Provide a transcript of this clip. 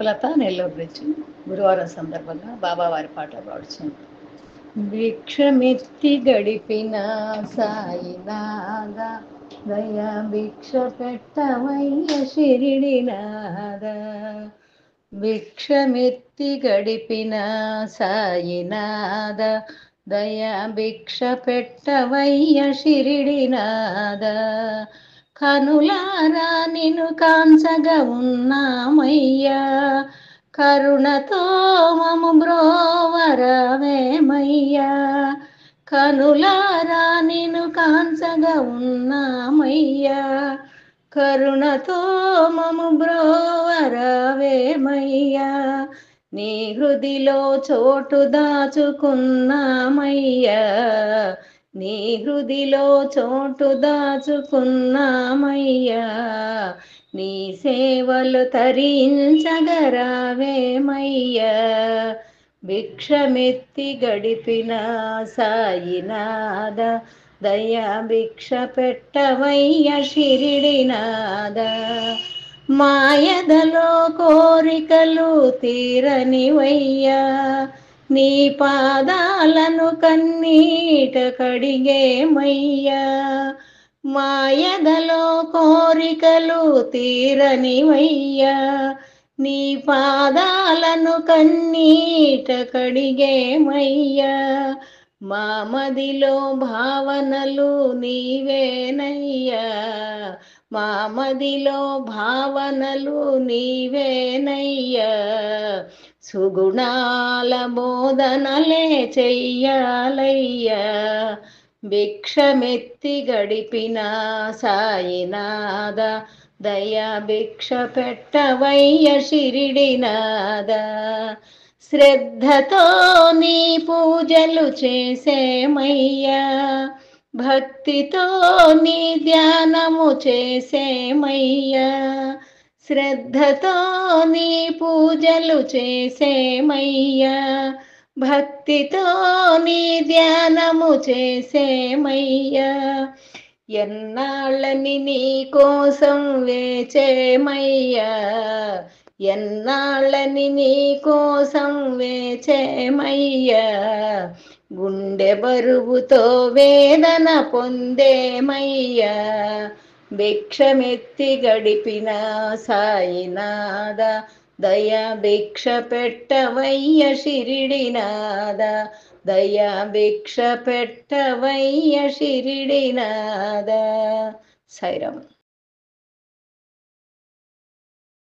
పుష్పలత నెల్లూరు నుంచి గురువారం సందర్భంగా బాబావారి పాటలు పాడుచున్నాం. భిక్షమెత్తి గడిపిన సాయినాథ, దయా భిక్ష పెట్టవయ్య షిరిడినాథ. భిక్షమెత్తి గడిపిన సాయినాథ, దయా భిక్ష పెట్టవయ్య షిరిడినాథ. కనులారా నిన్ను కాంచగా ఉన్నామయ్యా, కరుణతో మము బ్రోవరవేమయ్యా. కనులారా నిన్ను కాంచగా ఉన్నామయ్యా, కరుణతో మము బ్రోవరవేమయ్యా. నీ హృదిలో చోటు దాచుకున్నామయ్యా, నీ హృదిలో చోటు దాచుకున్నామయ్యా. నీ సేవలు తరించగరావేమయ్యా. భిక్షమెత్తి గడిపిన సాయినాథ, దయా భిక్ష పెట్టవయ్య షిరిడినాథ. మాయదలో కోరికలు తీరనివయ్యా, నీ పాదాలను కన్నీట కడిగేమయ్యా. మాయదలో కోరికలు తీరనివయ్యా, నీ పాదాలను కన్నీట కడిగేమయ్యా. మా మదిలో భావనలు నీవేనయ్యా, మా మదిలో భావనలు నీవేనయ్యా. సుగుణాల బోధనలే చెయ్యాలయ్యా. భిక్షమెత్తి గడిపిన సాయినాథ, దయా భిక్ష పెట్టవయ్య షిరిడినాథ. శ్రద్ధతో నీ పూజలు చేసేమయ్యా, భక్తితో నీ ధ్యానము చేసేమయ్యా. శ్రద్ధతో నీ పూజలు చేసేమయ్యా, భక్తితో నీ ధ్యానము చేసేమయ్యా. ఎన్నాళ్ళని నీ కోసం వేచేమయ్యా, ఎన్నాళ్ళని నీ కోసం వేచేమయ్యా. గుండె బరువుతో వేదన పొందేమయ్యా. భిక్షమెత్తి గడిపిన సాయినాథ, దయా భిక్ష పెట్టవయ్య షిరిడినాథ. దయా భిక్ష పెట్టవయ్య షిరిడినాథ. సాయిరామ్.